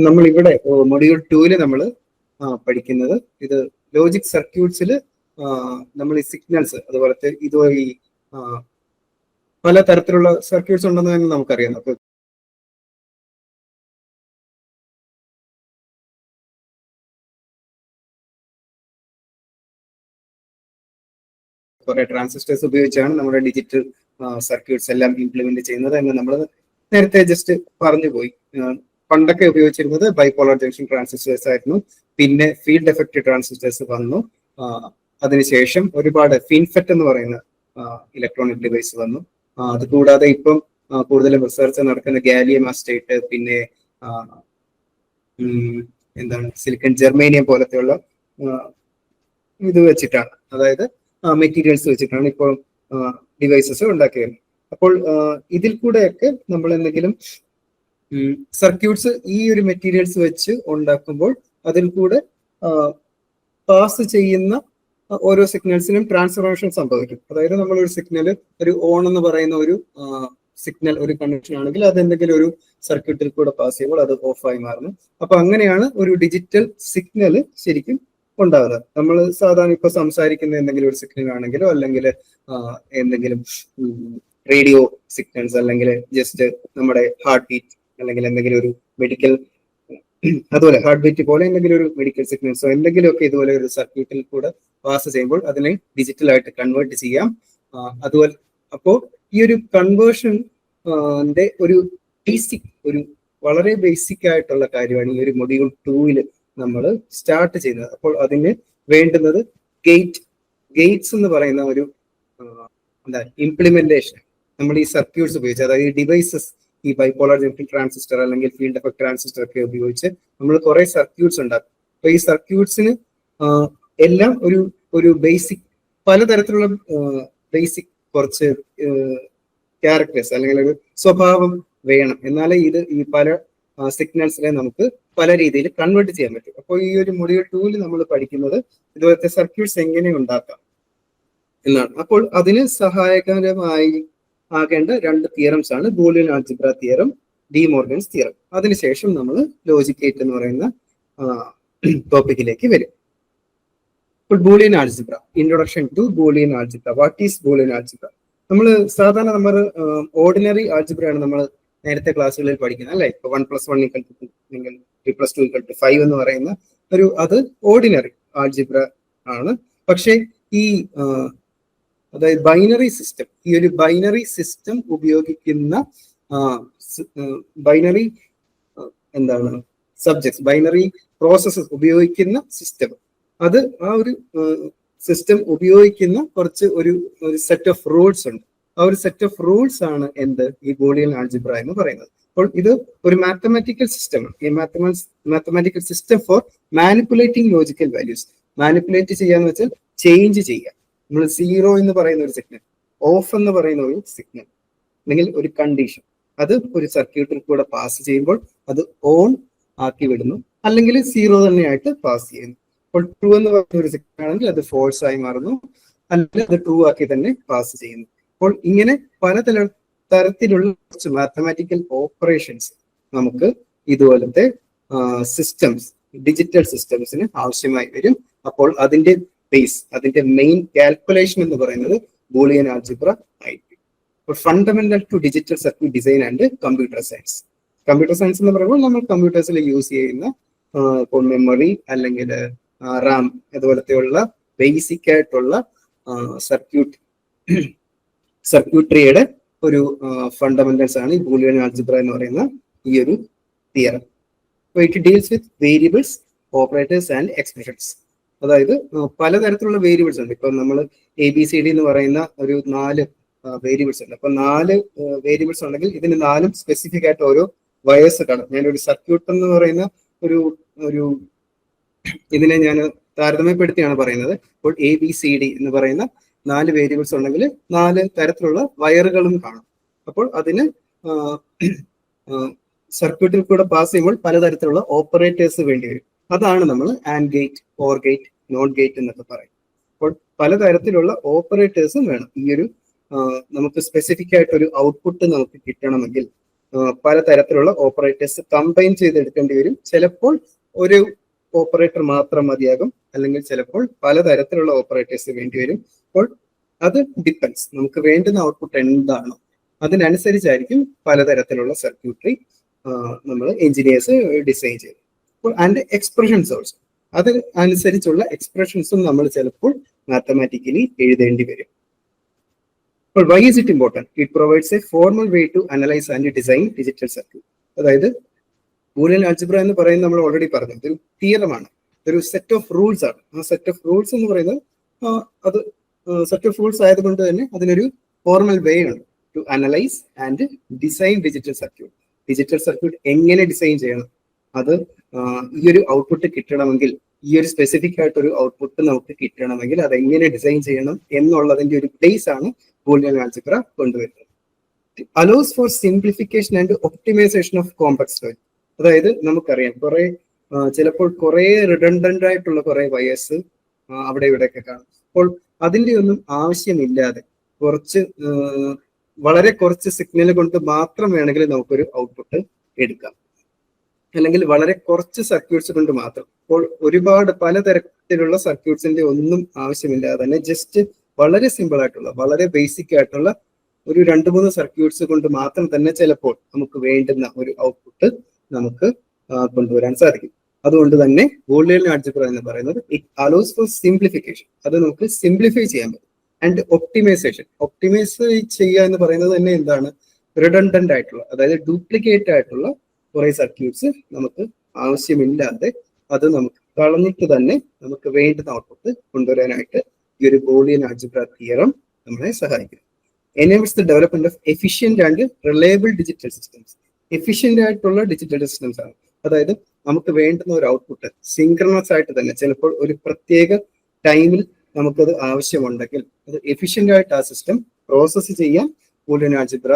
നമ്മൾ ഇവിടെ മൊഡ്യൂൾ 2 നമ്മൾ പഠിക്കുന്നത് ഇത് ലോജിക് സർക്യൂട്ട്സിൽ നമ്മൾ ഈ സിഗ്നൽസ് അതുപോലത്തെ ഇതുവഴി പല തരത്തിലുള്ള സർക്യൂട്ട്സ് ഉണ്ടെന്ന് തന്നെ നമുക്കറിയാം. അപ്പൊ കുറെ ട്രാൻസിസ്റ്റേഴ്സ് ഉപയോഗിച്ചാണ് നമ്മുടെ ഡിജിറ്റൽ സർക്യൂട്ട്സ് എല്ലാം ഇംപ്ലിമെന്റ് ചെയ്യുന്നത് എന്ന് നമ്മൾ നേരത്തെ ജസ്റ്റ് പറഞ്ഞു പോയി. പണ്ടൊക്കെ ഉപയോഗിച്ചിരുന്നത് ബൈപോളർ ജംഗ്ഷൻ ട്രാൻസിസ്റ്റേഴ്സ് ആയിരുന്നു. പിന്നെ ഫീൽഡ് എഫക്റ്റ് ട്രാൻസിസ്റ്റേഴ്സ് വന്നു. അതിനുശേഷം ഒരുപാട് ഫിൻഫെറ്റ് എന്ന് പറയുന്ന ഇലക്ട്രോണിക് ഡിവൈസ് വന്നു. അതുകൂടാതെ ഇപ്പം കൂടുതലും റിസർച്ച് നടക്കുന്ന ഗാലിയം ആർസെനൈഡ്, പിന്നെ എന്താണ് സിലിക്കൺ ജെർമേനിയം പോലത്തെയുള്ള ഇത് വെച്ചിട്ടാണ്, അതായത് മെറ്റീരിയൽസ് വെച്ചിട്ടാണ് ഇപ്പോൾ ഡിവൈസസ് ഉണ്ടാക്കിയത്. അപ്പോൾ ഇതിൽ കൂടെയൊക്കെ നമ്മൾ എന്തെങ്കിലും സർക്യൂട്ട്സ് ഈ ഒരു മെറ്റീരിയൽസ് വെച്ച് ഉണ്ടാക്കുമ്പോൾ അതിൽ കൂടെ പാസ് ചെയ്യുന്ന ഓരോ സിഗ്നൽസിനും ട്രാൻസ്ഫോർമേഷൻ സംഭവിക്കും. അതായത് നമ്മളൊരു സിഗ്നൽ, ഒരു ഓൺ എന്ന് പറയുന്ന ഒരു സിഗ്നൽ, ഒരു കണക്ഷൻ ആണെങ്കിൽ അത് എന്തെങ്കിലും ഒരു സർക്യൂട്ടിൽ കൂടെ പാസ് ചെയ്യുമ്പോൾ അത് ഓഫായി മാറുന്നു. അപ്പൊ അങ്ങനെയാണ് ഒരു ഡിജിറ്റൽ സിഗ്നൽ ശരിക്കും ഉണ്ടാകുന്നത്. നമ്മൾ സാധാരണ ഇപ്പൊ സംസാരിക്കുന്ന എന്തെങ്കിലും ഒരു സിഗ്നൽ ആണെങ്കിലോ അല്ലെങ്കിൽ എന്തെങ്കിലും റേഡിയോ സിഗ്നൽസ്, അല്ലെങ്കിൽ ജസ്റ്റ് നമ്മുടെ ഹാർട്ട് ബീറ്റ്, അല്ലെങ്കിൽ എന്തെങ്കിലും ഒരു മെഡിക്കൽ, അതുപോലെ ഹാർട്ട് ബീറ്റ് പോലെ എന്തെങ്കിലും ഒരു മെഡിക്കൽ സിഗ്നൽസോ എന്തെങ്കിലുമൊക്കെ ഇതുപോലെ ഒരു സർക്യൂട്ടിൽ കൂടെ പാസ് ചെയ്യുമ്പോൾ അതിനെ ഡിജിറ്റലായിട്ട് കൺവേർട്ട് ചെയ്യാം. അതുപോലെ അപ്പോൾ ഈ ഒരു കൺവേർഷന്റെ ഒരു ബേസിക്, ഒരു വളരെ ബേസിക് ആയിട്ടുള്ള കാര്യമാണ് ഈ ഒരു മൊഡ്യൂൾ 2 നമ്മൾ സ്റ്റാർട്ട് ചെയ്യുന്നത്. അപ്പോൾ അതിന് വേണ്ടുന്നത് ഗേറ്റ്സ് എന്ന് പറയുന്ന ഒരു എന്താ ഇംപ്ലിമെന്റേഷൻ നമ്മൾ ഈ സർക്യൂട്ട്സ് ഉപയോഗിച്ച്, അതായത് ഡിവൈസസ്, ഈ ബൈപോളർ ജംഗ്ഷൻ ട്രാൻസിസ്റ്റർ അല്ലെങ്കിൽ ഫീൽഡ് എഫക്ട് ട്രാൻസിസ്റ്റർ ഒക്കെ ഉപയോഗിച്ച് നമ്മൾ കുറെ സർക്യൂട്ട്സ് ഉണ്ടാക്കും. അപ്പൊ ഈ സർക്യൂട്ട്സിന് എല്ലാം ഒരു ബേസിക്, പലതരത്തിലുള്ള ബേസിക് കുറച്ച് ക്യാരക്ടേഴ്സ് അല്ലെങ്കിൽ ഒരു സ്വഭാവം വേണം, എന്നാലേ ഇത് ഈ പല സിഗ്നൽസിനെ നമുക്ക് പല രീതിയിൽ കൺവേർട്ട് ചെയ്യാൻ പറ്റും. അപ്പോൾ ഈ ഒരു മൊഡ്യൂൾ 2 നമ്മൾ പഠിക്കുന്നത് ഇതുപോലത്തെ സർക്യൂട്ട്സ് എങ്ങനെ ഉണ്ടാക്കാം എന്നാണ്. അപ്പോൾ അതിന് സഹായകരമായി ആകേണ്ട 2 തിയറംസ് ആണ് Boolean algebra theorem, De Morgan's theorem. അതിനുശേഷം നമ്മൾ ലോജിക് ഗേറ്റ് എന്ന് പറയുന്ന ടോപ്പിക്കിലേക്ക് വരും. ഇപ്പോൾ Boolean algebra, introduction to Boolean algebra. What is Boolean algebra? നമ്മൾ സാധാരണ നമ്മൾ ഓർഡിനറി ആൾജിബ്രയാണ് നമ്മൾ നേരത്തെ ക്ലാസ്സുകളിൽ പഠിക്കുന്നത്, അല്ലെ? ഇപ്പൊ 1+1 = 2 അല്ലെങ്കിൽ 3+2 = 5 എന്ന് പറയുന്ന അത് ഓർഡിനറി ആൾജിബ്ര ആണ്. പക്ഷേ ഈ അതായത് ബൈനറി സിസ്റ്റം, ഈ ഒരു ബൈനറി സിസ്റ്റം ഉപയോഗിക്കുന്ന ബൈനറി എന്താണ് സബ്ജക്ട്സ്, ബൈനറി പ്രോസസ്സസ് ഉപയോഗിക്കുന്ന സിസ്റ്റം, അത് ആ ഒരു സിസ്റ്റം ഉപയോഗിക്കുന്ന കുറച്ച് ഒരു സെറ്റ് ഓഫ് റൂൾസ് ഉണ്ട്. ആ ഒരു സെറ്റ് ഓഫ് റൂൾസ് ആണ് എന്ത് ഈ ബൂളിയൻ ആൾജിബ്ര എന്ന് പറയുന്നത്. അപ്പോൾ ഇത് ഒരു മാത്തമാറ്റിക്കൽ സിസ്റ്റമാണ്. ഈ mathematical system for manipulating logical values. Manipulate ചെയ്യാന്ന് വെച്ചാൽ ചേഞ്ച് ചെയ്യുക. നമ്മൾ 0 എന്ന് പറയുന്ന ഒരു സിഗ്നൽ, ഓഫ് എന്ന് പറയുന്ന ഒരു സിഗ്നൽ, അല്ലെങ്കിൽ ഒരു കണ്ടീഷൻ, അത് ഒരു സർക്യൂട്ടിൽ കൂടെ പാസ് ചെയ്യുമ്പോൾ അത് ഓൺ ആക്കി വിടുന്നു, അല്ലെങ്കിൽ 0 തന്നെയായിട്ട് പാസ് ചെയ്യുന്നു. അപ്പോൾ 2 എന്ന് പറയുന്ന ഒരു സിഗ്നൽ ആണെങ്കിൽ അത് ഫോൾസ് ആയി മാറുന്നു, അല്ലെങ്കിൽ അത് 2 ആക്കി തന്നെ പാസ് ചെയ്യുന്നു. അപ്പോൾ ഇങ്ങനെ തരത്തിലുള്ള കുറച്ച് മാത്തമാറ്റിക്കൽ ഓപ്പറേഷൻസ് നമുക്ക് ഇതുപോലത്തെ സിസ്റ്റംസ്, ഡിജിറ്റൽ സിസ്റ്റംസിന് ആവശ്യമായി വരും. അപ്പോൾ അതിന്റെ ബേസ്, അതിന്റെ മെയിൻ കാൽക്കുലേഷൻ എന്ന് പറയുന്നത് ബൂളിയൻ ആൾജിബ്ര ആയിരിക്കും. അപ്പോൾ fundamental to digital circuit design and computer science. Computer science എന്ന് പറയുമ്പോൾ നമ്മൾ കമ്പ്യൂട്ടേഴ്സിൽ യൂസ് ചെയ്യുന്ന ഇപ്പോൾ മെമ്മറി അല്ലെങ്കിൽ റാം അതുപോലത്തെയുള്ള ബേസിക് ആയിട്ടുള്ള സർക്യൂട്ടറിയുടെ ഒരു ഫണ്ടമെന്റൽസ് ആണ് ഈ ബൂളിയൻ ആൾജിബ്ര എന്ന് പറയുന്ന ഈ ഒരു theorem. It deals with variables, operators and expressions. അതായത് പലതരത്തിലുള്ള വേരിയബിൾസ് ഉണ്ട്. ഇപ്പൊ നമ്മൾ ABCD എന്ന് പറയുന്ന ഒരു 4 വേരിയബിൾസ് ഉണ്ട്. അപ്പൊ 4 വേരിയബിൾസ് ഉണ്ടെങ്കിൽ ഇതിന് 4 സ്പെസിഫിക് ആയിട്ട് ഓരോ വയേഴ്സ് കാണും. ഞാനൊരു സർക്യൂട്ട് എന്ന് പറയുന്ന ഒരു ഇതിനെ ഞാൻ താരതമ്യപ്പെടുത്തിയാണ് പറയുന്നത്. അപ്പോൾ ABCD എന്ന് പറയുന്ന 4 വേരിയബിൾസ് ഉണ്ടെങ്കിൽ 4 തരത്തിലുള്ള വയറുകളും കാണും. അപ്പോൾ അതിന് സർക്യൂട്ടിൽ കൂടെ പാസ് ചെയ്യുമ്പോൾ പലതരത്തിലുള്ള ഓപ്പറേറ്റേഴ്സ് വേണ്ടി വരും. അതാണ് നമ്മൾ and gate, or gate, not gate എന്നൊക്കെ പറയും. അപ്പോൾ പലതരത്തിലുള്ള ഓപ്പറേറ്റേഴ്സും വേണം. ഈ ഒരു നമുക്ക് സ്പെസിഫിക് ആയിട്ട് ഒരു ഔട്ട്പുട്ട് നമുക്ക് കിട്ടണമെങ്കിൽ പലതരത്തിലുള്ള ഓപ്പറേറ്റേഴ്സ് കമ്പൈൻ ചെയ്തെടുക്കേണ്ടി വരും. ചിലപ്പോൾ ഒരു ഓപ്പറേറ്റർ മാത്രം മതിയാകും, അല്ലെങ്കിൽ ചിലപ്പോൾ പലതരത്തിലുള്ള ഓപ്പറേറ്റേഴ്സ് വേണ്ടി വരും. അപ്പോൾ അത് ഡിപ്പെൻസ്, നമുക്ക് വേണ്ടുന്ന ഔട്ട്പുട്ട് എന്താണോ അതിനനുസരിച്ചായിരിക്കും പലതരത്തിലുള്ള സർക്യൂട്ടറി നമ്മൾ എഞ്ചിനീയേഴ്സ് ഡിസൈൻ ചെയ്യും. അപ്പോൾ ആൻഡ് എക്സ്പ്രഷൻസ് ഓൾസോ, അത് അനുസരിച്ചുള്ള എക്സ്പ്രഷൻസും നമ്മൾ ചിലപ്പോൾ മാത്തമാറ്റിക്കലി എഴുതേണ്ടി വരും. അപ്പോൾ why is it important? It provides a formal way to analyze and design digital circuit. അതായത് ബൂലിയൻ ആൾജിബ്ര എന്ന് പറയുന്നത് നമ്മൾ ഓൾറെഡി പറഞ്ഞു, ഇതൊരു തിയറമാണ്, ഒരു സെറ്റ് ഓഫ് റൂൾസ് ആണ്. ആ സെറ്റ് ഓഫ് റൂൾസ് എന്ന് പറയുന്നത് അത് സെറ്റ് ഓഫ് റൂൾസ് ആയതുകൊണ്ട് തന്നെ അതിനൊരു ഫോർമൽ വേ ഉണ്ട് to analyse and design digital circuit. Digital circuit എങ്ങനെ ഡിസൈൻ ചെയ്യണം, അത് ഈ ഒരു ഔട്ട്പുട്ട് കിട്ടണമെങ്കിൽ, ഈ ഒരു സ്പെസിഫിക് ആയിട്ടൊരു ഔട്ട്പുട്ട് നമുക്ക് കിട്ടണമെങ്കിൽ അത് എങ്ങനെ ഡിസൈൻ ചെയ്യണം എന്നുള്ളതിന്റെ ഒരു ബേസ് ആണ് ബൂലിയൻ ആൾജിബ്ര കൊണ്ടുവരുന്നത്. Allows for simplification and optimisation of complex logic. അതായത് നമുക്കറിയാം ചിലപ്പോൾ കുറെ റിഡണ്ടന്റ് ആയിട്ടുള്ള കുറെ വയേഴ്സ് അവിടെ ഇവിടെയൊക്കെ കാണും. അപ്പോൾ അതിന്റെ ഒന്നും ആവശ്യമില്ലാതെ വളരെ കുറച്ച് സിഗ്നൽ കൊണ്ട് മാത്രം വേണമെങ്കിൽ നമുക്കൊരു ഔട്ട്പുട്ട് എടുക്കാം, അല്ലെങ്കിൽ വളരെ കുറച്ച് സർക്യൂട്ട്സ് കൊണ്ട് മാത്രം. അപ്പോൾ ഒരുപാട് പലതരത്തിലുള്ള സർക്യൂട്ട്സിന്റെ ഒന്നും ആവശ്യമില്ലാതെ തന്നെ ജസ്റ്റ് വളരെ സിമ്പിൾ ആയിട്ടുള്ള, വളരെ ബേസിക് ആയിട്ടുള്ള ഒരു 2-3 സർക്യൂട്ട്സ് കൊണ്ട് മാത്രം തന്നെ ചിലപ്പോൾ നമുക്ക് വേണ്ടുന്ന ഒരു ഔട്ട്പുട്ട് നമുക്ക് കൊണ്ടുവരാൻ സാധിക്കും. അതുകൊണ്ട് തന്നെ ബൂലിയൻ ആൾജിബ്ര എന്ന് പറയുന്നത് ഇറ്റ് അലോസ് ഫോർ സിംപ്ലിഫിക്കേഷൻ, അത് നമുക്ക് സിംപ്ലിഫൈ ചെയ്യാൻ പറ്റും. ആൻഡ് ഒപ്റ്റിമൈസേഷൻ, ഒപ്റ്റിമൈസ് ചെയ്യുക എന്ന് പറയുന്നത് തന്നെ എന്താണ്, റിഡണ്ടന്റ് ആയിട്ടുള്ള, അതായത് ഡ്യൂപ്ലിക്കേറ്റ് ആയിട്ടുള്ള കുറെ സർക്യൂട്ട്സ് നമുക്ക് ആവശ്യമില്ലാതെ അത് നമുക്ക് കളഞ്ഞിട്ട് തന്നെ നമുക്ക് വേണ്ടുന്ന ഔട്ട്പുട്ട് കൊണ്ടുവരാനായിട്ട് ഈ ഒരു ബൂലിയൻ ആൾജിബ്ര തിയറം നമ്മളെ സഹായിക്കും. enables the development of efficient and reliable digital systems. Efficient ആയിട്ടുള്ള ഡിജിറ്റൽ സിസ്റ്റംസ് ആണ്. അതായത് നമുക്ക് വേണ്ടുന്ന ഒരു ഔട്ട്പുട്ട് സിങ്ക്രണസ് ആയിട്ട് തന്നെ ചിലപ്പോൾ ഒരു പ്രത്യേക ടൈമിൽ നമുക്കത് ആവശ്യമുണ്ടെങ്കിൽ അത് എഫിഷ്യന്റ് ആയിട്ട് ആ സിസ്റ്റം പ്രോസസ്സ് ചെയ്യാൻ ബൂലിയൻ ആൾജിബ്ര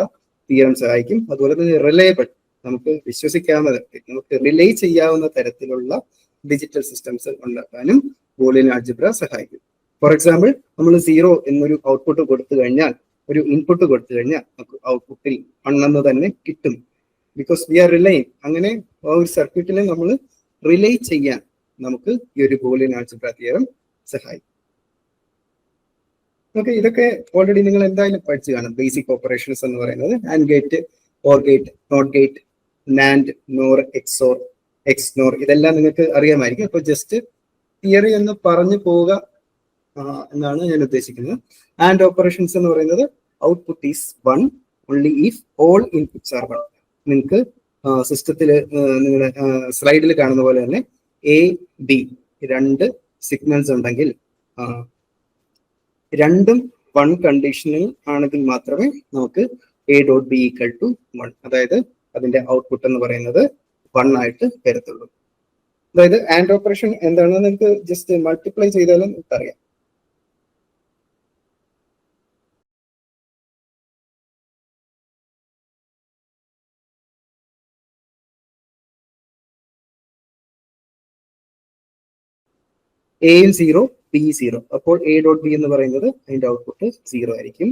തിയറം സഹായിക്കും. അതുപോലെ തന്നെ റിലയബിൾ, നമുക്ക് വിശ്വസിക്കാവുന്ന, നമുക്ക് റിലേ ചെയ്യാവുന്ന തരത്തിലുള്ള ഡിജിറ്റൽ സിസ്റ്റംസ് ഉണ്ടാക്കാനും ബൂലിയൻ ആൾജിബ്ര സഹായിക്കും. ഫോർ എക്സാമ്പിൾ, നമ്മൾ 0 എന്നൊരു ഔട്ട്പുട്ട് കൊടുത്തു കഴിഞ്ഞാൽ, ഒരു ഇൻപുട്ട് കൊടുത്തു കഴിഞ്ഞാൽ നമുക്ക് ഔട്ട്പുട്ടിൽ 1 എന്ന് തന്നെ കിട്ടും. ബിക്കോസ് വി ആർ റിലൈങ്, അങ്ങനെ ഒരു സർക്യൂട്ടിനെ നമ്മൾ റിലേ ചെയ്യാൻ നമുക്ക് ഈ ഒരു ബൂലിയൻ ആൾജിബ്ര തിയറം സഹായിക്കും. ഓക്കെ, ഇതൊക്കെ ഓൾറെഡി നിങ്ങൾ എന്തായാലും പഠിച്ചു കാണും. ബേസിക് ഓപ്പറേഷൻസ് എന്ന് പറയുന്നത് and gate, or gate, not gate, NAND, NOR, XOR, XNOR, ഇതെല്ലാം നിങ്ങൾക്ക് അറിയാമായിരിക്കും. അപ്പൊ ജസ്റ്റ് തിയറി എന്ന് പറഞ്ഞു പോവുക എന്നാണ് ഞാൻ ഉദ്ദേശിക്കുന്നത്. ആൻഡ് ഓപ്പറേഷൻസ് എന്ന് പറയുന്നത് output is 1 only if all inputs R 1. നിങ്ങൾക്ക് സിസ്റ്റത്തിൽ നിങ്ങളുടെ സ്ലൈഡിൽ കാണുന്ന പോലെ തന്നെ എ ബി 2 സിഗ്നൽസ് ഉണ്ടെങ്കിൽ രണ്ടും 1 കണ്ടീഷനിൽ ആണെങ്കിൽ മാത്രമേ നമുക്ക് A dot B equal to 1, അതായത് അതിന്റെ ഔട്ട്പുട്ട് എന്ന് പറയുന്നത് 1 ആയിട്ട് വരത്തുള്ളൂ. അതായത് ആൻഡ് ഓപ്പറേഷൻ എന്താണെന്ന് നിങ്ങൾക്ക് ജസ്റ്റ് മൾട്ടിപ്ലൈ ചെയ്താലും നിങ്ങൾക്ക് അറിയാം. എ 0 ബി 0, അപ്പോൾ എ ഡോട്ട് ബി എന്ന് പറയുന്നത് അതിന്റെ ഔട്ട്പുട്ട് 0 ആയിരിക്കും.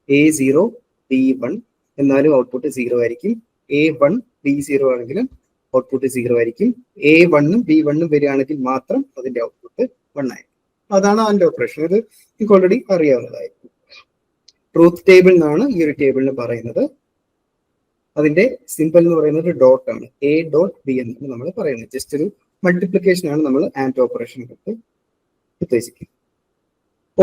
എ 0 ബി 1 എന്നാലും ഔട്ട്പുട്ട് 0 ആയിരിക്കും. എ 1 ബി 0 ആണെങ്കിലും ഔട്ട്പുട്ട് 0 ആയിരിക്കും. എ 1ഉം ബി 1ഉം വരികയാണെങ്കിൽ മാത്രം അതിന്റെ ഔട്ട്പുട്ട് 1 ആയിരിക്കും. അതാണ് അതിന്റെ ഓപ്പറേഷൻ. ഇത് നിങ്ങൾക്ക് ഓൾറെഡി അറിയാവുന്നതായിരിക്കും. ട്രൂത്ത് ടേബിൾ എന്നാണ് ഈ ഒരു ടേബിളിന് പറയുന്നത്. അതിന്റെ സിമ്പിൾ എന്ന് പറയുന്നത് ഡോട്ട് ആണ്. എ ഡോട്ട് ബി എന്നാണ് നമ്മൾ പറയുന്നത്. ജസ്റ്റ് ഒരു മൾട്ടിപ്ലിക്കേഷൻ ആണ് നമ്മൾ ആൻഡ് ഓപ്പറേഷൻ കൊണ്ട് ഉദ്ദേശിക്കുന്നത്.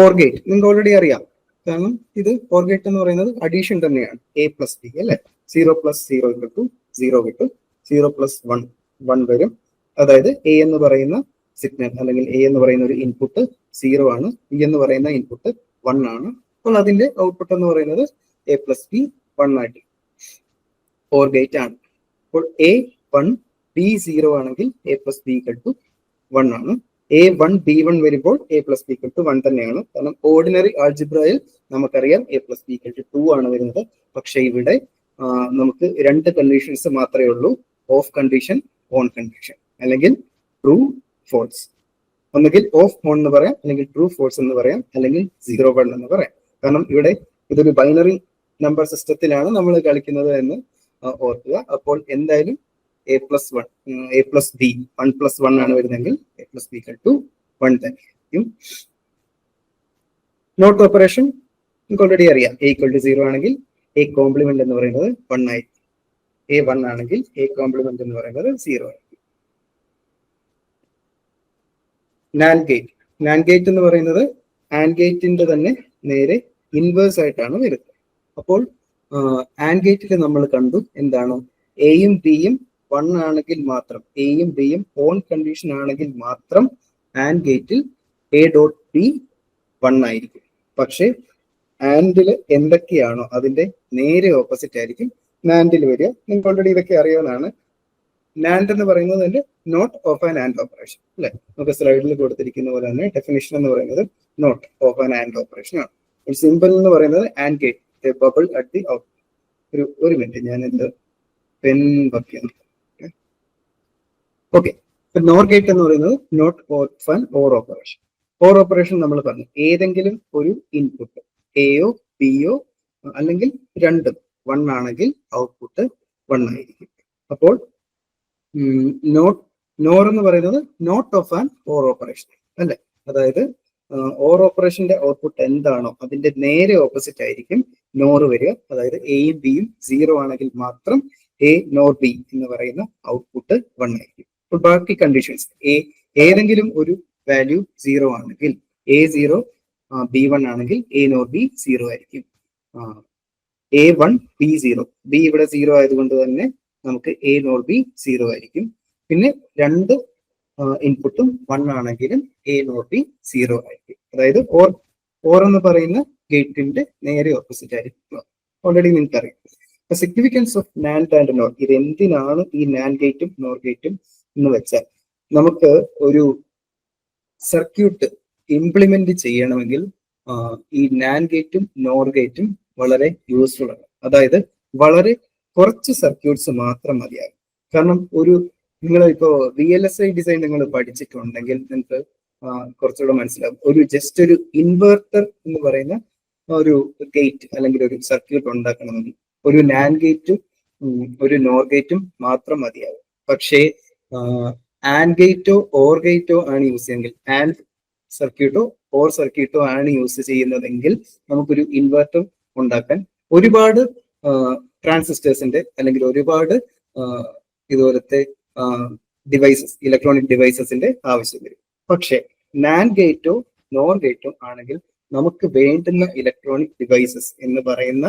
ഓർ ഗേറ്റ് നിങ്ങൾക്ക് ഓൾറെഡി അറിയാം, കാരണം ഇത് ഓർ ഗേറ്റ് എന്ന് പറയുന്നത് അഡീഷൻ തന്നെയാണ്. എ പ്ലസ് ബി അല്ലെ, 0 + 0 = 0 കിട്ടും. 0 + 1 1 വരും. അതായത് എ എന്ന് പറയുന്ന സിഗ്നൽ അല്ലെങ്കിൽ എ എന്ന് പറയുന്ന ഒരു ഇൻപുട്ട് 0 ആണ്, ബി എന്ന് പറയുന്ന ഇൻപുട്ട് 1 ആണ്. അപ്പോൾ അതിന്റെ ഔട്ട്പുട്ട് എന്ന് പറയുന്നത് എ പ്ലസ് ബി 1 ആയിട്ട് ഓർ ഗേറ്റ് ആണ്. അപ്പോൾ എ 1 ബി 0 ആണെങ്കിൽ എ പ്ലസ് ബി = 1 ആണ്. എ 1 ബി 1 വരുമ്പോൾ എ പ്ലസ് ബി = 1 തന്നെയാണ്. കാരണം ഓർഡിനറി ആൾജിബ്രയിൽ നമുക്കറിയാം എ പ്ലസ് ബി = 2 ആണ് വരുന്നത്. പക്ഷെ ഇവിടെ നമുക്ക് 2 കണ്ടീഷൻസ് മാത്രമേ ഉള്ളൂ, ഓഫ് കണ്ടീഷൻ, ഓൺ കണ്ടീഷൻ, അല്ലെങ്കിൽ ട്രൂ ഫോൾസ്. ഒന്നുകിൽ ഓഫ് ഓൺ എന്ന് പറയാം, അല്ലെങ്കിൽ ട്രൂ ഫോൾസ് എന്ന് പറയാം, അല്ലെങ്കിൽ 0 1 എന്ന് പറയാം. കാരണം ഇവിടെ ഇതൊരു ബൈനറി നമ്പർ സിസ്റ്റത്തിലാണ് നമ്മൾ കളിക്കുന്നത് എന്ന് ഓർക്കുക. അപ്പോൾ എന്തായാലും a+1 a+b 1+1 ആണ് വരുന്നതെങ്കിൽ a+b = 1 തന്നെയായിരിക്കും. നോട്ട് ഓപ്പറേഷൻ നമുക്ക് ഓൾറെഡി അറിയാം. a = 0 ആണെങ്കിൽ a കോംപ്ലിമെന്റ് എന്ന് പറയുന്നത് 1 ആയിരിക്കും. a 1 ആണെങ്കിൽ a കോംപ്ലിമെന്റ് എന്ന് പറയുന്നത് 0 ആയിരിക്കും. NAND gate. നാൻഡ് ഗേറ്റ് എന്ന് പറയുന്നത് ആൻഡ് ഗേറ്റിന്റെ തന്നെ നേരെ ഇൻവേഴ്സ് ആയിട്ടാണ് വരുന്നത്. അപ്പോൾ ആൻഡ് ഗേറ്റിൽ നമ്മൾ കണ്ടു എന്താണ്, എയും ബിയും 1 ആണെങ്കിൽ മാത്രം, എയും ബിയും ഓൺ കണ്ടീഷൻ ആണെങ്കിൽ മാത്രം ആൻഡ് ഗേറ്റിൽ a.b 1 ആയിരിക്കും. പക്ഷെ ആൻഡിൽ എന്തൊക്കെയാണോ അതിന്റെ നേരെ ഓപ്പോസിറ്റ് ആയിരിക്കും നാൻഡിൽ വരിക. നിങ്ങൾക്ക് ഓൾറെഡി ഇതൊക്കെ അറിയാവുന്നതാണ്. നാൻഡ് എന്ന് പറയുന്നത് not of an and operation അല്ലെ. നമുക്ക് സ്ലൈഡിൽ കൊടുത്തിരിക്കുന്ന പോലെ തന്നെ ഡെഫിനിഷൻ എന്ന് പറയുന്നത് not of an and operation ആണ്. സിമ്പിൾ എന്ന് പറയുന്നത് and gate bubble at the out. ഒരു മിനിറ്റ്, ഞാൻ ഇത് പെൻ വർക്ക് ചെയ്യുന്നു. ഓക്കെ, നോർ ഗേറ്റ് എന്ന് പറയുന്നത് not of an or operation. Or operation നമ്മൾ പറഞ്ഞു, ഏതെങ്കിലും ഒരു ഇൻപുട്ട് എയോ ബിയോ അല്ലെങ്കിൽ രണ്ടും 1 ആണെങ്കിൽ ഔട്ട്പുട്ട് 1 ആയിരിക്കും. അപ്പോൾ നോർ എന്ന് പറയുന്നത് not of an or operation അല്ലെ. അതായത് ഓർ ഓപ്പറേഷന്റെ ഔട്ട്പുട്ട് എന്താണോ അതിന്റെ നേരെ ഓപ്പോസിറ്റ് ആയിരിക്കും നോർ വരിക. അതായത് എയും ബിയും 0 ആണെങ്കിൽ മാത്രം എ നോർ ബി എന്ന് പറയുന്ന ഔട്ട്പുട്ട് 1 ആയിരിക്കും. അപ്പോൾ ബാക്കി കണ്ടീഷൻസ് ഏതെങ്കിലും ഒരു വാല്യൂ 0 ആണെങ്കിൽ a0 b1 ആണെങ്കിൽ a നോർ b 0 ആയിരിക്കും. a1 b0, b ഇവിടെ 0 ആയതുകൊണ്ട് തന്നെ നമുക്ക് a നോർ b 0 ആയിരിക്കും. പിന്നെ രണ്ട് ഇൻപുട്ടും 1 ആണെങ്കിലും a നോർ b 0 ആയിരിക്കും. അതായത് ഓർ എന്ന് പറയുന്ന ഗേറ്റിന്റെ നേരെ ഓപ്പോസിറ്റ് ആയിരിക്കും. ഓൾറെഡി നിങ്ങൾക്ക് അറിയാം. Significance of NAND and nor. ഇത് എന്തിനാണ് ഈ നാൻഡ് ഗേറ്റും നോർ ഗേറ്റും എന്ന് വെച്ചാൽ, നമുക്ക് ഒരു സർക്യൂട്ട് ഇംപ്ലിമെന്റ് ചെയ്യണമെങ്കിൽ ഈ നാൻഡ് ഗേറ്റും നോർ ഗേറ്റും വളരെ യൂസ്ഫുൾ ആണ്. അതായത് വളരെ കുറച്ച് സർക്യൂട്ട്സ് മാത്രം മതിയാകും. കാരണം നിങ്ങൾ ഇപ്പോൾ VLSI ഡിസൈൻ നിങ്ങൾ പഠിച്ചിട്ടുണ്ടെങ്കിൽ നിങ്ങൾക്ക് കുറച്ചുകൂടെ മനസ്സിലാവും. ജസ്റ്റ് ഒരു ഇൻവെർട്ടർ എന്ന് പറയുന്ന ഒരു ഗേറ്റ് അല്ലെങ്കിൽ ഒരു സർക്യൂട്ട് ഉണ്ടാക്കണമെങ്കിൽ ഒരു നാൻഡ് ഗേറ്റും ഒരു നോർ ഗേറ്റും മാത്രം മതിയാകും. പക്ഷേ ആൻഡ് ഗേറ്റോ ഓർ ഗേറ്റോ ആണ് യൂസ് ചെയ്യുന്നതെങ്കിൽ, ആൻഡ് സർക്യൂട്ടോ ഓർ സർക്യൂട്ടോ ആണ് യൂസ് ചെയ്യുന്നതെങ്കിൽ നമുക്കൊരു ഇൻവെർട്ടർ ഉണ്ടാക്കാൻ ഒരുപാട് ട്രാൻസിസ്റ്റേഴ്സിന്റെ അല്ലെങ്കിൽ ഒരുപാട് ഇതുപോലത്തെ ഡിവൈസസ്, ഇലക്ട്രോണിക് ഡിവൈസസിന്റെ ആവശ്യം വരും. പക്ഷെ നാൻഡ് ഗേറ്റോ നോർ ഗേറ്റോ ആണെങ്കിൽ നമുക്ക് വേണ്ടുന്ന ഇലക്ട്രോണിക് ഡിവൈസസ് എന്ന് പറയുന്ന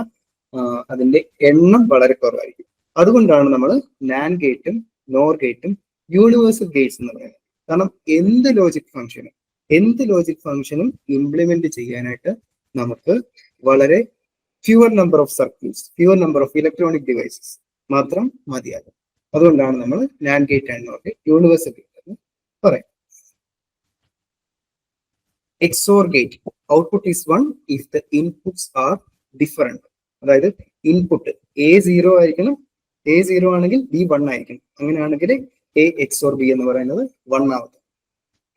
അതിന്റെ എണ്ണം വളരെ കുറവായിരിക്കും. അതുകൊണ്ടാണ് നമ്മൾ നാൻഡ് ഗേറ്റും നോർ ഗേറ്റും യൂണിവേഴ്സൽ ഗേറ്റ്സ് എന്ന് പറയുന്നത്. കാരണം എന്ത് ലോജിക് ഫംഗ്ഷനും ഇംപ്ലിമെന്റ് ചെയ്യാനായിട്ട് നമുക്ക് വളരെ fewer number of circuits, fewer number of electronic devices മാത്രം മതിയാകും. അതുകൊണ്ടാണ് നമ്മൾ NAND gate and nor gate universal gate എന്ന് പറയാം. XOR gate, output is 1 if the inputs are different. അതായത് ഇൻപുട്ട് A0 ആയിരിക്കണം, A0 ആണെങ്കിൽ B1 ആയിരിക്കണം. അങ്ങനെയാണെങ്കിൽ A XOR B എന്ന് പറയുന്നത് 1 ആവട്ടെ.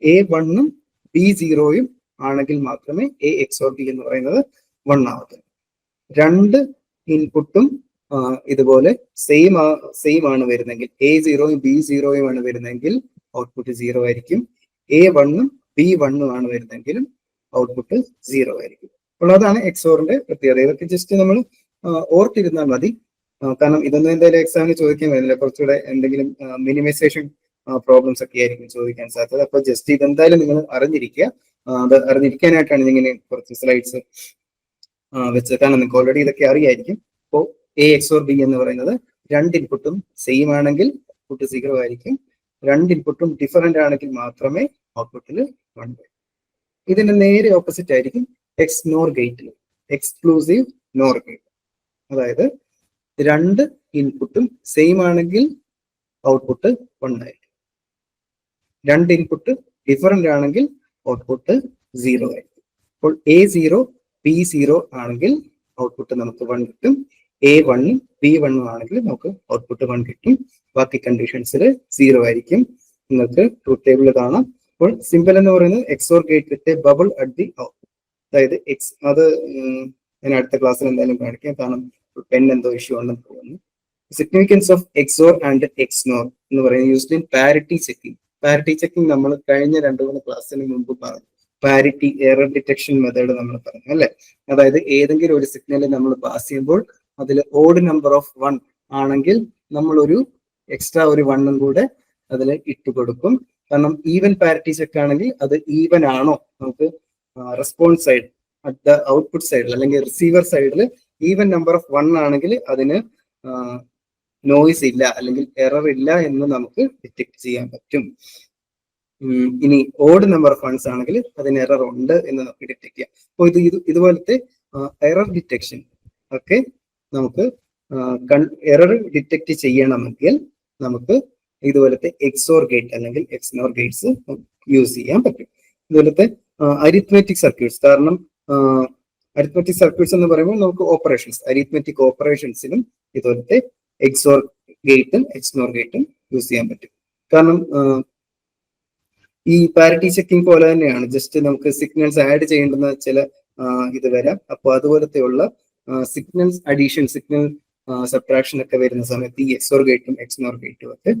A1ഉം B0യും ആണെങ്കിൽ മാത്രമേ A XOR B എന്ന് പറയുന്നത് 1 ആവട്ടെ. രണ്ട് ഇൻപുട്ടും ഇതുപോലെ സെയിം ആണ് വരുന്നെങ്കിൽ, A0യും B0യും ആണ് വരുന്നെങ്കിൽ ഔട്ട്പുട്ട് 0 ആയിരിക്കും. A1ഉം B1ഉം ആണ് വരുന്നെങ്കിലും ഔട്ട്പുട്ട് 0 ആയിരിക്കും. അപ്പോൾ അതാണ് XORന്റെ പ്രത്യേകത. ഇതൊക്കെ ജസ്റ്റ് നമ്മൾ ഓർത്തിരുന്നാൽ മതി. കാരണം ഇതൊന്നും എന്തായാലും എക്സാമിന് ചോദിക്കാൻ വരുന്നില്ല. കുറച്ചുകൂടെ എന്തെങ്കിലും മിനിമൈസേഷൻ പ്രോബ്ലംസ് ഒക്കെ ആയിരിക്കും ചോദിക്കാൻ സാധ്യത. അപ്പൊ ജസ്റ്റ് ഇതെന്തായാലും നിങ്ങൾ അറിഞ്ഞിരിക്കുക. അത് അറിഞ്ഞിരിക്കാനായിട്ടാണ് ഇങ്ങനെ കുറച്ച് സ്ലൈഡ്സ് വെച്ച്. കാരണം നിങ്ങൾക്ക് ഓൾറെഡി ഇതൊക്കെ അറിയായിരിക്കും. അപ്പോൾ A XOR B എന്ന് പറയുന്നത് രണ്ട് ഇൻപുട്ടും സെയിം ആണെങ്കിൽ ഔട്ട്പുട്ട് 0 ആയിരിക്കും. രണ്ട് ഇൻപുട്ടും ഡിഫറെന്റ് ആണെങ്കിൽ മാത്രമേ ഔട്ട്പുട്ടിൽ 1 വരും. ഇതിന്റെ നേരെ ഓപ്പോസിറ്റ് ആയിരിക്കും XNOR ഗേറ്റിൽ, എക്സ്ക്ലൂസീവ് നോർ ഗേറ്റ്. അതായത് രണ്ട് ഇൻപുട്ടും സെയിം ആണെങ്കിൽ ഔട്ട്പുട്ട് 1 ആയിരിക്കും. രണ്ട് ഇൻപുട്ട് ഡിഫറെന്റ് ആണെങ്കിൽ ഔട്ട്പുട്ട് 0 ആയിരിക്കും. അപ്പോൾ A0 B0 ആണെങ്കിൽ ഔട്ട്പുട്ട് നമുക്ക് 1 കിട്ടും. A1ഉം B1ഉം ആണെങ്കിൽ നമുക്ക് ഔട്ട്പുട്ട് 1 കിട്ടും. ബാക്കി കണ്ടീഷൻസിൽ 0 ആയിരിക്കും. നിങ്ങൾക്ക് ട്രൂത്ത് ടേബിൾ കാണാം. അപ്പോൾ സിമ്പിൾ എന്ന് പറയുന്നത് XOR gate with bubble at the out. അതായത് അത് ഞാൻ അടുത്ത ക്ലാസ്സിൽ എന്തായാലും കാണിക്കാം. കാരണം പെൻ എന്തോ ഇഷ്യൂ ഉണ്ടെന്ന് തോന്നുന്നു. Significance of XOR and XNOR എന്ന് പറയുന്നത് used in parity checking. Parity checking നമ്മൾ കഴിഞ്ഞ 2-3 ക്ലാസ്സിന് മുമ്പ് പറഞ്ഞു. പാരിറ്റി എറർ ഡിറ്റക്ഷൻ മെത്തേഡ് നമ്മൾ പറഞ്ഞു അല്ലെ. അതായത് ഏതെങ്കിലും ഒരു സിഗ്നൽ നമ്മൾ പാസ് ചെയ്യുമ്പോൾ അതിൽ ഓഡ് നമ്പർ ഓഫ് 1 ആണെങ്കിൽ നമ്മൾ ഒരു എക്സ്ട്രാ ഒരു 1 കൂടെ അതിൽ ഇട്ട് കൊടുക്കും. കാരണം ഈവൻ പാരിറ്റി ചെക്ക് ആണെങ്കിൽ അത് ഈവൻ ആണോ, നമുക്ക് response side at the output സൈഡിൽ അല്ലെങ്കിൽ റിസീവർ സൈഡിൽ ഈവൻ നമ്പർ ഓഫ് 1 ആണെങ്കിൽ അതിന് നോയിസ് ഇല്ല അല്ലെങ്കിൽ എറർ ഇല്ല എന്ന് നമുക്ക് ഡിറ്റക്ട് ചെയ്യാൻ പറ്റും. ഇനി ഓഡ് നമ്പർ ഓഫ് വൺസ് ആണെങ്കിൽ അതിന് എറർ ഉണ്ട് എന്ന് നമുക്ക് ഡിറ്റക്ട് ചെയ്യാം. അപ്പോൾ ഇതുപോലത്തെ എറർ ഡിറ്റക്ഷൻ ഒക്കെ നമുക്ക് എറർ ഡിറ്റക്ട് ചെയ്യണമെങ്കിൽ നമുക്ക് ഇതുപോലത്തെ എക്സോർ ഗേറ്റ് അല്ലെങ്കിൽ എക്സ്നോർ ഗേറ്റ്സ് യൂസ് ചെയ്യാൻ പറ്റും. ഇതുപോലത്തെ അരിത്മെറ്റിക് സർക്യൂട്ട്സ്, കാരണം അരിത്മെറ്റിക് സർക്യൂട്ട്സ് എന്ന് പറയുമ്പോൾ നമുക്ക് ഓപ്പറേഷൻസ്, അരിത്മെറ്റിക് ഓപ്പറേഷൻസിനും ഇതുപോലത്തെ എക്സോർ ഗേറ്റും എക്സ്നോർ ഗേറ്റും യൂസ് ചെയ്യാൻ പറ്റും. കാരണം ഈ പാരിറ്റി ചെക്കിംഗ് പോലെ തന്നെയാണ്, ജസ്റ്റ് നമുക്ക് സിഗ്നൽസ് ആഡ് ചെയ്യേണ്ടുന്ന ചില ഇത് വരാം. അപ്പോൾ അതുപോലത്തെയുള്ള സിഗ്നൽസ് അഡീഷൻ, സിഗ്നൽ സബ്ട്രാക്ഷൻ ഒക്കെ വരുന്ന സമയത്ത് ഈ എക്സോർ ഗേറ്റും എക്സ്നോർ ഗേറ്റും ഒക്കെ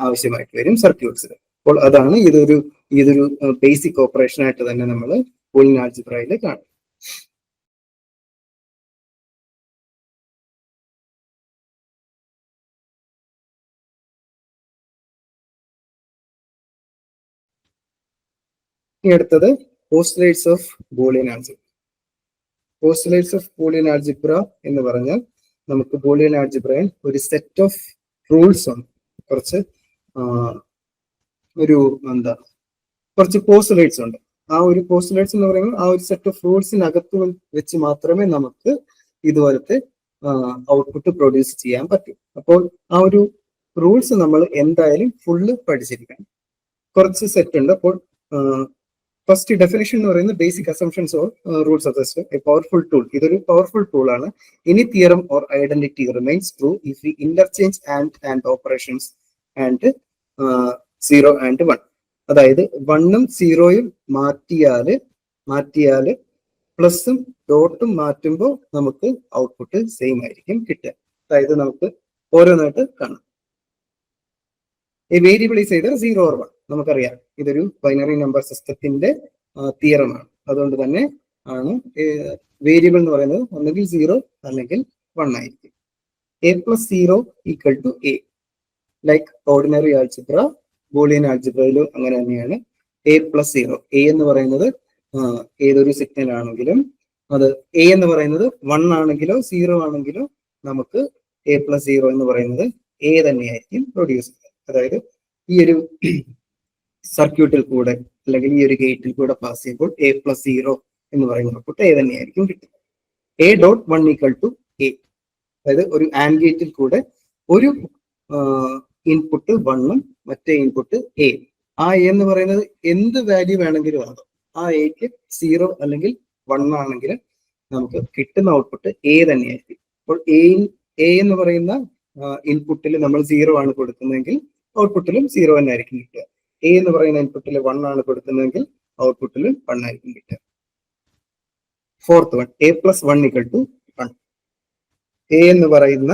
ആവശ്യമായിട്ട് വരും സർക്യൂട്ട്സിൽ. അപ്പോൾ അതാണ് ഇതൊരു ബേസിക് ഓപ്പറേഷൻ ആയിട്ട് തന്നെ നമ്മൾ ബൂളിയൻ ആൾജിബ്രയിൽ കാണും. ഇനി അടുത്തത് postulates of Boolean algebra. Postulates of Boolean algebra എന്ന് പറഞ്ഞാൽ നമുക്ക് ബൂളിയൻ ആൾജിബ്രയിൽ ഒരു സെറ്റ് ഓഫ് റൂൾസ് ഉണ്ട്, കുറച്ച് കുറച്ച് പോസ്റ്റുലേറ്റ്സ് ഉണ്ട്. ആ ഒരു പോസ്റ്റുലേറ്റ്സ് എന്ന് പറയുമ്പോൾ ആ ഒരു സെറ്റ് ഓഫ് റൂൾസിനകത്ത് വെച്ച് മാത്രമേ നമുക്ക് ഇതുപോലത്തെ ഔട്ട്പുട്ട് പ്രൊഡ്യൂസ് ചെയ്യാൻ പറ്റൂ. അപ്പോൾ ആ ഒരു റൂൾസ് നമ്മൾ എന്തായാലും ഫുള്ള് പഠിച്ചിരിക്കണം. കുറച്ച് സെറ്റ് ഉണ്ട്. അപ്പോൾ ഫസ്റ്റ് ഡെഫിനിഷൻ എന്ന് പറയുന്നത് basic assumptions or rules of the system, A powerful tool. ഇതൊരു പവർഫുൾ ടൂൾ ആണ്. Any theorem or identity remains true if we interchange and operations and 0 and 1. അതായത് 1ഉം 0യും മാറ്റിയാല് പ്ലസും ഡോട്ടും മാറ്റുമ്പോൾ നമുക്ക് ഔട്ട്പുട്ട് സെയിം ആയിരിക്കും കിട്ടുക. അതായത് നമുക്ക് ഓരോന്നായിട്ട് കാണാം. ഈ വേരിയബിൾ ഈസ് either 0 or 1. നമുക്കറിയാം ഇതൊരു ബൈനറി നമ്പർ സിസ്റ്റത്തിന്റെ തിയറമാണ്. അതുകൊണ്ട് തന്നെ ആണ് വേരിയബിൾ എന്ന് പറയുന്നത് ഒന്നുകിൽ 0 അല്ലെങ്കിൽ 1 ആയിരിക്കും. a+0 = a. Like ordinary algebra, Boolean ആൾജിബ്രയിലും അങ്ങനെ തന്നെയാണ്. a+0, a എന്ന് പറയുന്നത് ഏതൊരു സിഗ്നൽ ആണെങ്കിലും അത് a എന്ന് പറയുന്നത് 1 ആണെങ്കിലോ 0 ആണെങ്കിലോ നമുക്ക് a+0 എന്ന് പറയുന്നത് a തന്നെയായിരിക്കും പ്രൊഡ്യൂസ് ചെയ്യുന്നത്. അതായത് ഈ ഒരു സർക്യൂട്ടിൽ കൂടെ അല്ലെങ്കിൽ ഈ ഒരു ഗേറ്റിൽ കൂടെ പാസ് ചെയ്യുമ്പോൾ a+0 എന്ന് പറയുന്ന ഔട്ട്പുട്ട് a തന്നെയായിരിക്കും കിട്ടുന്നത്. a.1 = a. അതായത് ഒരു ആൻഡ് ഗേറ്റിൽ കൂടെ ഒരു ഇൻപുട്ട് 1ഉം മറ്റേ ഇൻപുട്ട് a. ആ a എന്ന് പറയുന്നത് എന്ത് വാല്യൂ വേണമെങ്കിലും ആകും. ആ എക്ക് 0 അല്ലെങ്കിൽ 1 ആണെങ്കിൽ നമുക്ക് കിട്ടുന്ന ഔട്ട്പുട്ട് a തന്നെയായിരിക്കും. അപ്പോൾ a എന്ന് പറയുന്ന ഇൻപുട്ടിൽ നമ്മൾ 0 ആണ് കൊടുക്കുന്നതെങ്കിൽ ഔട്ട്പുട്ടിലും 0 തന്നെ ആയിരിക്കും കിട്ടുക. a എന്ന് പറയുന്ന ഇൻപുട്ടിൽ 1 ആണ് കൊടുക്കുന്നതെങ്കിൽ ഔട്ട്പുട്ടിലും 1 ആയിരിക്കും കിട്ടുക. Fourth one, a+1 = 1. a എന്ന് പറയുന്ന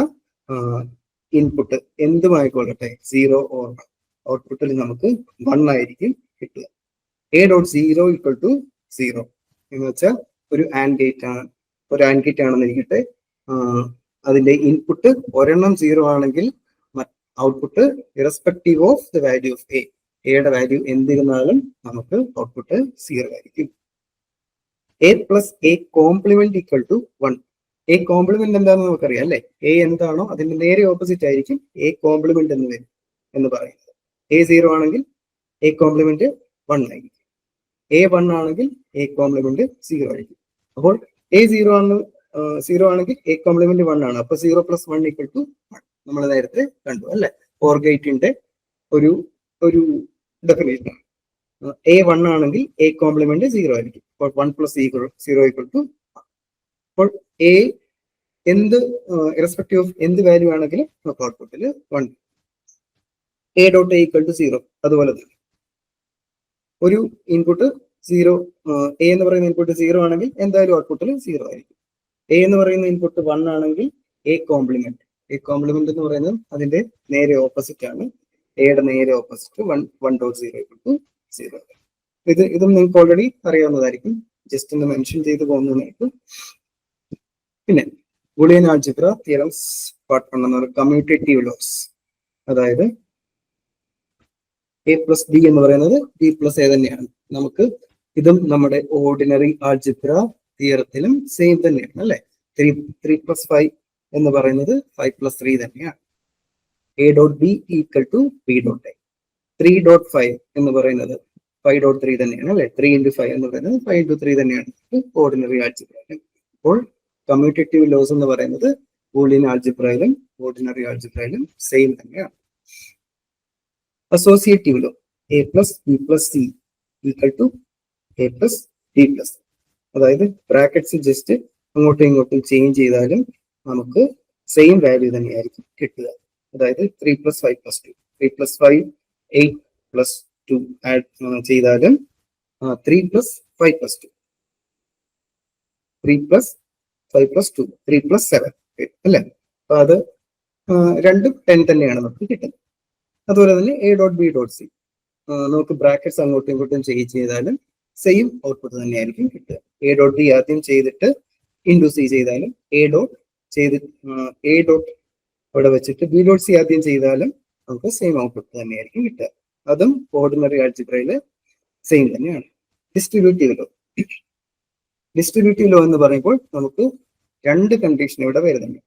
ഇൻപുട്ട് എന്തുമായിക്കൊള്ളട്ടെ 0 or 1, ഔട്ട്പുട്ടിൽ നമുക്ക് 1 ആയിരിക്കും കിട്ടുക. a.0 = 0 എന്ന് വെച്ചാൽ ഒരു ആൻഡ് ഗേറ്റ് ആണെന്ന് ഇരിക്കട്ടെ, അതിന്റെ ഇൻപുട്ട് ഒരെണ്ണം 0 ആണെങ്കിൽ output irrespective of the value of a, എയുടെ വാല്യൂ എന്തിരുന്നാലും നമുക്ക് ഔട്ട്പുട്ട് 0 ആയിരിക്കും. a+a complement = 1. a കോംപ്ലിമെന്റ് എന്താണെന്ന് നമുക്കറിയാം അല്ലെ. a എന്താണോ അതിന്റെ നേരെ ഓപ്പോസിറ്റ് ആയിരിക്കും a കോംപ്ലിമെന്റ് എന്ന് പറയുന്നത്. a 0 ആണെങ്കിൽ a കോംപ്ലിമെന്റ് 1 ആയിരിക്കും. a 1 ആണെങ്കിൽ a കോംപ്ലിമെന്റ് 0 ആയിരിക്കും. അപ്പോൾ a 0 ആണെങ്കിൽ a കോംപ്ലിമെന്റ് 1 ആണ്. അപ്പൊ 0 + 1 = 1 നമ്മൾ നേരത്തെ കണ്ടു അല്ലെ. ഓർ ഗേറ്റിന്റെ ഒരു ഡെഫിനേഷൻ. a 1 ആണെങ്കിൽ a കോംപ്ലിമെന്റ് 0 ആയിരിക്കും. അപ്പോൾ 1 + 0 = 1. അപ്പോൾ a ഇറസ്പെക്റ്റീവ് ഓഫ് എന്ത് വാല്യൂ ആണെങ്കിലും നമുക്ക് ഔട്ട്പുട്ടിൽ 1. a.a = 0. അതുപോലെ തന്നെ ഒരു ഇൻപുട്ട് 0, a എന്ന് പറയുന്ന ഇൻപുട്ട് 0 ആണെങ്കിൽ എന്തായാലും ഔട്ട്പുട്ടിൽ 0 ആയിരിക്കും. a എന്ന് പറയുന്ന ഇൻപുട്ട് 1 ആണെങ്കിൽ a കോംപ്ലിമെന്റ് എ കോംപ്ലിമെന്റ് എന്ന് പറയുന്നത് അതിന്റെ നേരെ ഓപ്പോസിറ്റ് ആണ്. എയുടെ നേരെ ഓപ്പോസിറ്റ് 1.0 ഇതും നിങ്ങൾക്ക് ഓൾറെഡി അറിയാവുന്നതായിരിക്കും. ജസ്റ്റ് ഒന്ന് മെൻഷൻ ചെയ്ത് പോകുന്നതായിരിക്കും. പിന്നെ ബൂളിയൻ ആൾജിബ്ര തിയറംസ് പാർട്ട് 1 എന്ന് പറയുന്നത് കമ്മ്യൂട്ടേറ്റീവ് ലോസ്. അതായത് എ പ്ലസ് ബി എന്ന് പറയുന്നത് ബി പ്ലസ് എ തന്നെയാണ്. നമുക്ക് ഇതും നമ്മുടെ ഓർഡിനറി ആൾജിബ്ര തിയറത്തിലും സെയിം തന്നെയാണ് അല്ലെ. 3+5 എന്ന് പറയുന്നത് 5+3 തന്നെയാണ്. A dot B equal to B dot A. 3.5 എന്ന് പറയുന്നത് 5.3 തന്നെയാണ് അല്ലെ. 3 into 5 എന്ന് പറയുന്നത് 5 into 3 തന്നെയാണ് ഓർഡിനറി ആൾജിബ്രയിലും. അപ്പോൾ കമ്മ്യൂട്ടേറ്റീവ് ലോസ് എന്ന് പറയുന്നത് ബൂളിയൻ ആൾജിബ്രയിലും ഓർഡിനറി ആൾജിബ്രയിലും സെയിം തന്നെയാണ്. Associative law A plus B plus C equal to A plus B plus. അതായത് ബ്രാക്കറ്റ്സ് ജസ്റ്റ് അങ്ങോട്ടും ഇങ്ങോട്ടും ചേഞ്ച് ചെയ്താലും നമുക്ക് സെയിം വാല്യൂ തന്നെയായിരിക്കും കിട്ടുക. അതായത് 3+5+2, 3+5 8+2 ആഡ് ചെയ്താലും 3+5+2, 3+5+2, 3+7 അല്ലെ. അപ്പൊ അത് രണ്ടും 10 തന്നെയാണ് നമുക്ക് കിട്ടുന്നത്. അതുപോലെ തന്നെ A dot B dot C നമുക്ക് ബ്രാക്കറ്റ്സ് അങ്ങോട്ടും ഇങ്ങോട്ടും ചേഞ്ച് ചെയ്താലും സെയിം ഔട്ട്പുട്ട് തന്നെയായിരിക്കും കിട്ടുക. എ ഡോട്ട് ബി ആദ്യം ചെയ്തിട്ട് ഇൻറ്റു സി ചെയ്താലും എ ഡോട്ട് അവിടെ വെച്ചിട്ട് ബി ഡോട്ട് സി ആദ്യം ചെയ്താലും നമുക്ക് സെയിം ഔട്ട്പുട്ട് തന്നെയായിരിക്കും കിട്ടുക. അതും ഓർഡിനറി ആൾജിബ്രയിൽ സെയിം തന്നെയാണ്. ഡിസ്ട്രിബ്യൂട്ടീവ് ലോ എന്ന് പറയുമ്പോൾ നമുക്ക് രണ്ട് കണ്ടീഷൻ ഇവിടെ വരുന്നുണ്ട്.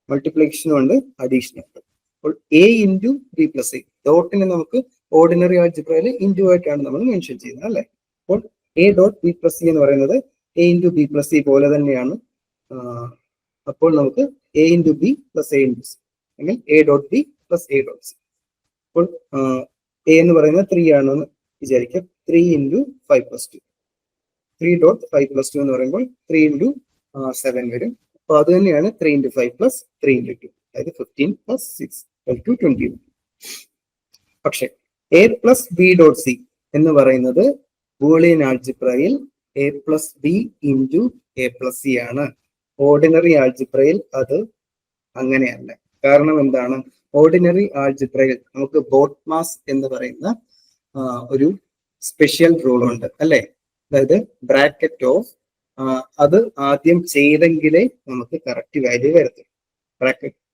മൾട്ടിപ്ലിക്കേഷനും ഉണ്ട്, അഡീഷനും ഉണ്ട്. അപ്പോൾ A into B plus C ഡോട്ടിനെ നമുക്ക് ഓർഡിനറി ആൾജിബ്രയിൽ ഇൻറ്റു ആയിട്ടാണ് നമ്മൾ മെൻഷൻ ചെയ്യുന്നത് അല്ലെ. അപ്പോൾ A dot B plus C എന്ന് പറയുന്നത് A into B plus C പോലെ തന്നെയാണ്. അപ്പോൾ നമുക്ക് A into B plus A into C അല്ലെങ്കിൽ A dot B plus A dot C. അപ്പോൾ എ എന്ന് പറയുന്നത് 3 ആണെന്ന് വിചാരിക്കാം. 3 into 5+2, 3.5+2 എന്ന് പറയുമ്പോൾ 3 into 7 വരും. അപ്പൊ അത് തന്നെയാണ് 3 into 5 plus 3 into 2, അതായത് 15 plus 6 to 21. പക്ഷെ A plus B dot C എന്ന് പറയുന്നത് ബൂളിയൻ ആൾജിബ്രയിൽ A plus B into A plus C ആണ്. ഓർഡിനറി ആൾജിബ്രയിൽ അത് അങ്ങനെയല്ല. കാരണം എന്താണ്? ഓർഡിനറി ആൾജിബ്രയിൽ നമുക്ക് ബോട്ട്മാസ് എന്ന് പറയുന്ന ഒരു സ്പെഷ്യൽ റൂൾ ഉണ്ട് അല്ലെ. അതായത് ബ്രാക്കറ്റ് ഓഫ് അത് ആദ്യം ചെയ്തെങ്കിലേ നമുക്ക് കറക്റ്റ് വാല്യൂ വരത്തുള്ളൂ.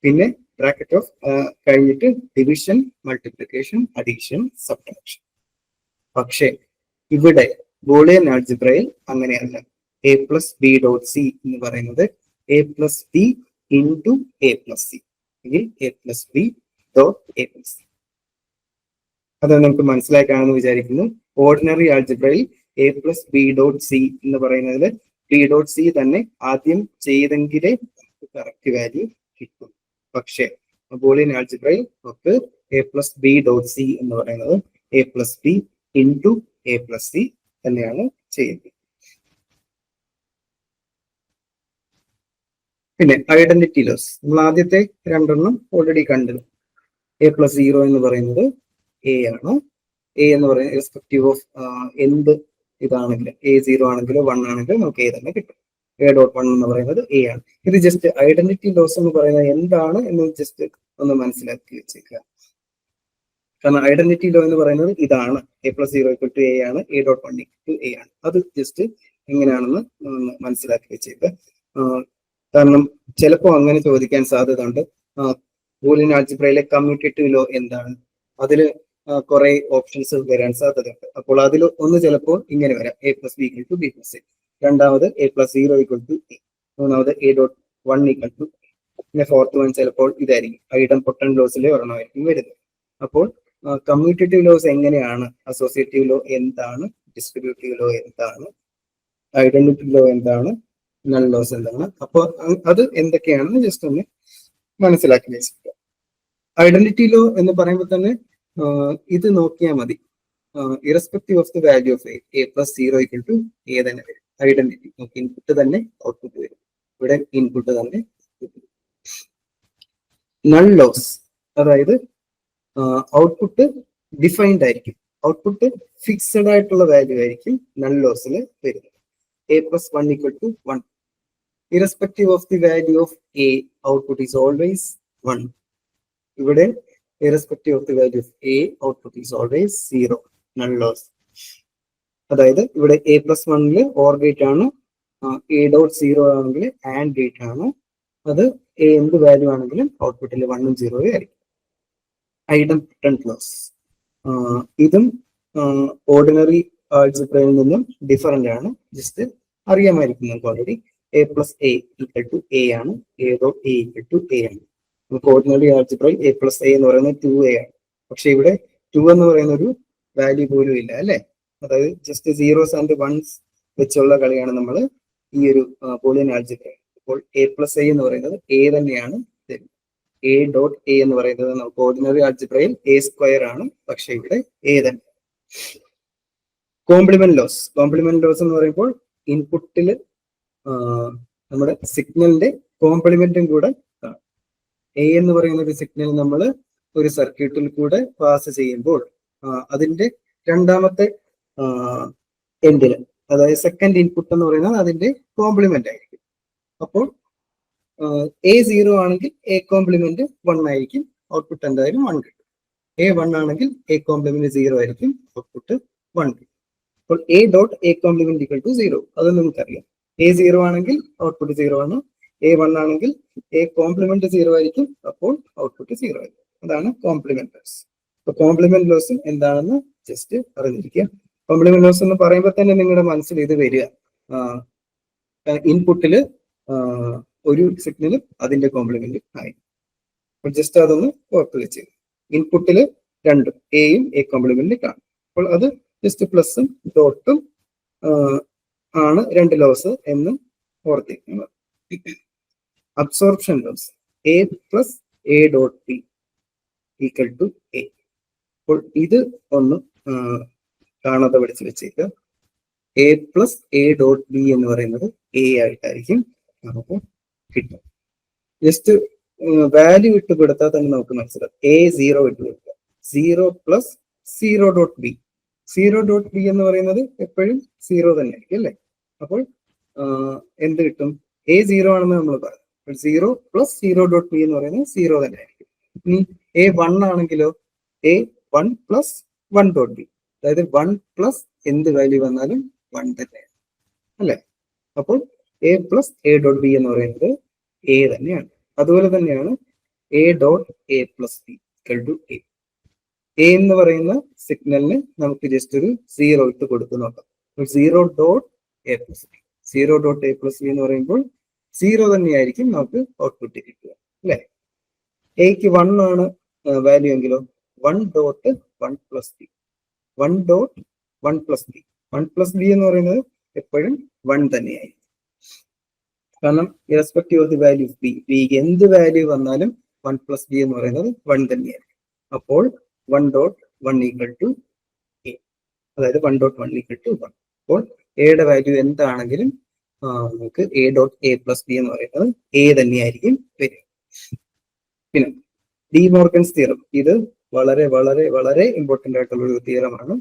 പിന്നെ ബ്രാക്കറ്റ് ഓഫ് കഴിഞ്ഞിട്ട് ഡിവിഷൻ, മൾട്ടിപ്ലിക്കേഷൻ, അഡീഷൻ, സബ്ട്രാക്ഷൻ. പക്ഷേ ഇവിടെ ബൂളിയൻ ആൾജിബ്രയിൽ അങ്ങനെയല്ല. A plus B dot C എന്ന് പറയുന്നത് A plus B into A plus C അല്ലെങ്കിൽ A plus B dot A plus C. അത് നമുക്ക് മനസ്സിലായി കാണുമെന്ന് വിചാരിക്കുന്നു. ഓർഡിനറി ആൾജിബ്രയിൽ A plus B dot C എന്ന് പറയുന്നതിൽ ബി ഡോട്ട് സി തന്നെ ആദ്യം ചെയ്തെങ്കിലേ നമുക്ക് കറക്റ്റ് വാല്യൂ കിട്ടും. പക്ഷേ ബൂളിയൻ ആൾജിബ്രയിൽ നമുക്ക് A plus B dot C എന്ന് പറയുന്നത് A plus B into A plus C തന്നെയാണ് ചെയ്യുന്നത്. പിന്നെ ഐഡന്റിറ്റി ലോസ് നമ്മൾ ആദ്യത്തെ രണ്ടെണ്ണം ഓൾറെഡി കണ്ടു. എ പ്ലസ് 0 എന്ന് പറയുന്നത് എ ആണ്. എ എന്ന് പറയുന്നത് റെസ്പെക്റ്റീവ് ഓഫ് എന്ത് ഇതാണെങ്കിലും എ 0 ആണെങ്കിലോ 1 ആണെങ്കിലോ നമുക്ക് എ തന്നെ കിട്ടും. എ ഡോട്ട് 1 എന്ന് പറയുന്നത് എ ആണ്. ഇത് ജസ്റ്റ് ഐഡന്റിറ്റി ലോസ് എന്ന് പറയുന്നത് എന്താണ് എന്ന് ജസ്റ്റ് ഒന്ന് മനസ്സിലാക്കി വെച്ചേക്കുക. കാരണം ഐഡന്റിറ്റി ലോ എന്ന് പറയുന്നത് ഇതാണ്. എ പ്ലസ് 0 = എ ആണ്, എ ഡോട്ട് 1 = എ ആണ്. അത് ജസ്റ്റ് എങ്ങനെയാണെന്ന് മനസ്സിലാക്കി വെച്ചേക്കുക. കാരണം ചിലപ്പോൾ അങ്ങനെ ചോദിക്കാൻ സാധ്യത ഉണ്ട്. ബൂളിയൻ ആൾജിബ്രയിലെ കമ്മ്യൂട്ടേറ്റീവ് ലോ എന്താണ്? അതിൽ കുറെ ഓപ്ഷൻസ് വരാൻ സാധ്യതയുണ്ട്. അപ്പോൾ അതിൽ ഒന്ന് ചിലപ്പോൾ ഇങ്ങനെ വരാം: A plus B = B plus A. രണ്ടാമത് എ പ്ലസ് 0 = എ. മൂന്നാമത് എ ഡോട്ട് 1 = പിന്നെ ഫോർത്ത് വൺ ചിലപ്പോൾ ഇതായിരിക്കും. ഐഡം പൊട്ടൻ ലോസിലെ ഒരെണ്ണമായിരിക്കും വരുന്നത്. അപ്പോൾ കമ്മ്യൂട്ടേറ്റീവ് ലോസ് എങ്ങനെയാണ്? അസോസിയേറ്റീവ് ലോ എന്താണ്? ഡിസ്ട്രിബ്യൂട്ടീവ് ലോ എന്താണ്? ഐഡന്റിറ്റി ലോ എന്താണ്? നൾ ലോസ് എന്താണ്? അപ്പോൾ അത് എന്തൊക്കെയാണെന്ന് ജസ്റ്റ് ഒന്ന് മനസ്സിലാക്കി വെച്ചിട്ട് ഐഡന്റിറ്റി ലോ എന്ന് പറയുമ്പോൾ തന്നെ ഇത് നോക്കിയാൽ മതി. Irrespective of the value of A plus 0 = A തന്നെ വരും. ഐഡന്റിറ്റി നമുക്ക് ഇൻപുട്ട് തന്നെ ഔട്ട്പുട്ട് വരും. ഇവിടെ ഇൻപുട്ട് തന്നെ നൾ ലോസ്, അതായത് ഔട്ട്പുട്ട് ഡിഫൈൻഡ് ആയിരിക്കും. ഔട്ട്പുട്ട് ഫിക്സഡ് ആയിട്ടുള്ള വാല്യൂ ആയിരിക്കും നൾ ലോസിൽ വരുന്നത്. A plus 1 = 1. Irrespective of the value of a, output is always 1. ഇവിടെ irrespective of the value of a, output is always 0, null loss. അതായത് ഇവിടെ a plus 1 or gate ആണ്, a dot 0 ആണെങ്കിൽ and gate ആണ്. അത് a എന്ത് value ആണെങ്കിലും ഔട്ട്പുട്ടിൽ 1ഉം 0ഉം ആയിരിക്കും. ഐഡംപൊട്ടന്റ് ലോസ്, ഇതും ഓർഡിനറി ആൾജിബ്രയിൽ നിന്നും ഡിഫറൻ്റ് ആണ്. ജസ്റ്റ് അറിയാമായിരിക്കും നമുക്ക് already. a plus a equal to a ആണ്, a dot a equal to a ആണ്. നമുക്ക് ഓർഡിനറി ആൾജിബ്രയിൽ a plus a എന്ന് പറയുന്നത് 2a ആണ്. പക്ഷെ ഇവിടെ 2 എന്ന് പറയുന്ന ഒരു വാല്യൂ പോലും ഇല്ല അല്ലെ. അതായത് ജസ്റ്റ് സീറോസ് ആൻഡ് വൺസ് വെച്ചുള്ള കളിയാണ് നമ്മൾ ഈ ഒരു ബൂളിയൻ ആൾജിബ്രയിൽ. അപ്പോൾ a plus a എന്ന് പറയുന്നത് a തന്നെയാണ്. a ഡോട്ട് a എന്ന് പറയുന്നത് നമുക്ക് ഓർഡിനറി ആൾജിബ്രയിൽ a സ്ക്വയർ ആണ്, പക്ഷെ ഇവിടെ a തന്നെ. കോംപ്ലിമെന്റ് ലോസ്, കോംപ്ലിമെന്റ് ലോസ് എന്ന് പറയുമ്പോൾ ഇൻപുട്ടിൽ നമ്മുടെ സിഗ്നലിന്റെ കോംപ്ലിമെന്റും കൂടെ കാണും. a എന്ന് പറയുന്ന ഒരു സിഗ്നൽ നമ്മൾ ഒരു സർക്യൂട്ടിൽ കൂടെ പാസ് ചെയ്യുമ്പോൾ അതിന്റെ രണ്ടാമത്തെ എൻഡില്, അതായത് സെക്കൻഡ് ഇൻപുട്ട് എന്ന് പറയുന്നത് അതിന്റെ കോംപ്ലിമെന്റ് ആയിരിക്കും. അപ്പോൾ a 0 ആണെങ്കിൽ a കോംപ്ലിമെന്റ് 1 ആയിരിക്കും, ഔട്ട്പുട്ട് എന്തായാലും 1 കിട്ടും. a 1 ആണെങ്കിൽ a കോംപ്ലിമെന്റ് 0 ആയിരിക്കും, ഔട്ട്പുട്ട് 1 കിട്ടും. അപ്പോൾ a dot a complement equal to 0, അത് നമുക്കറിയാം. a 0 ആണെങ്കിൽ ഔട്ട്പുട്ട് 0 ആണ്, a 1 ആണെങ്കിൽ a കോംപ്ലിമെന്റ് 0 ആയിരിക്കും, അപ്പോൾ ഔട്ട്പുട്ട് 0 ആയിരിക്കും. അതാണ് കോംപ്ലിമെന്റ് ലോസ്. അപ്പൊ കോംപ്ലിമെന്റ് ലോസും എന്താണെന്ന് ജസ്റ്റ് അറിഞ്ഞിരിക്കുക. കോംപ്ലിമെന്റ് ലോസ് എന്ന് പറയുമ്പോൾ തന്നെ നിങ്ങളുടെ മനസ്സിൽ ഇത് വരിക, ഇൻപുട്ടില് ഒരു സിഗ്നലും അതിന്റെ കോംപ്ലിമെന്റ് ആയി. അപ്പോൾ ജസ്റ്റ് അതൊന്ന് ഓർത്ത് വെച്ച്, ഇൻപുട്ടില് രണ്ടും എയും എ കോംപ്ലിമെന്റ് കാണും. അപ്പോൾ അത് ജസ്റ്റ് പ്ലസും ഡോട്ടും ആണ് രണ്ട് ലോസ് എന്ന് ഓർത്തിരിക്കുന്നത്. Absorption laws, A plus A dot B equal to A. അപ്പോൾ ഇത് ഒന്ന് കാണാതെ പഠിച്ച് വെച്ചേക്കുക. A plus A dot B എന്ന് പറയുന്നത് എ ആയിട്ടായിരിക്കും നമുക്ക് കിട്ടും. ജസ്റ്റ് വാല്യൂ ഇട്ട് കൊടുത്താൽ തന്നെ നമുക്ക് മനസ്സിലാവും. എ 0 ഇട്ട് കൊടുക്കുക, 0 plus 0 dot B. 0 dot B എന്ന് പറയുന്നത് എപ്പോഴും 0 തന്നെ ആയിരിക്കും അല്ലേ. അപ്പോൾ എന്ത് കിട്ടും? എ 0 ആണെന്ന് നമ്മൾ പറഞ്ഞു. 0 പ്ലസ് 0 ഡോട്ട് ബി എന്ന് പറയുന്നത് 0 തന്നെ ആയിരിക്കും. ഇനി എ 1 ആണെങ്കിലോ എ 1 പ്ലസ് 1 ഡോട്ട് ബി, അതായത് 1 പ്ലസ് എന്ത് വാല്യൂ വന്നാലും 1 തന്നെയാണ് അല്ലെ. അപ്പോൾ A plus A dot B എന്ന് പറയുന്നത് എ തന്നെയാണ്. അതുപോലെ തന്നെയാണ് A dot A plus B equal to A. A എന്ന് പറയുന്ന സിഗ്നലിന് നമുക്ക് ജസ്റ്റ് ഒരു 0 ഇട്ട് കൊടുത്ത് നോക്കാം. 0 dot A plus B, 0 dot A plus B എന്ന് പറയുമ്പോൾ 0 തന്നെയായിരിക്കും നമുക്ക് ഔട്ട്പുട്ട് കിട്ടുക അല്ലെ. എക്ക് 1 ആണ് വാല്യൂ എങ്കിലോ 1 dot 1 plus B, 1 dot 1 plus B. 1 plus B എന്ന് പറയുന്നത് എപ്പോഴും 1 തന്നെയായിരിക്കും. കാരണം irrespective of the value B, ബിക്ക് എന്ത് വാല്യൂ വന്നാലും 1 പ്ലസ് ബി എന്ന് പറയുന്നത് 1 തന്നെയായിരിക്കും. അപ്പോൾ 1 ഡോട്ട് 1 ഈക്വൽ ടു എ, അതായത് 1 ഡോട്ട് 1 ഈക്വൽ ടു 1. അപ്പോൾ എയുടെ വാല്യൂ എന്താണെങ്കിലും നമുക്ക് A dot A plus B എന്ന് പറയുന്നത് എ തന്നെയായിരിക്കും വരിക. പിന്നെ ഡി മോർഗൻസ് തിയറം, ഇത് വളരെ വളരെ വളരെ ഇമ്പോർട്ടന്റ് ആയിട്ടുള്ള ഒരു തിയറമാണ്.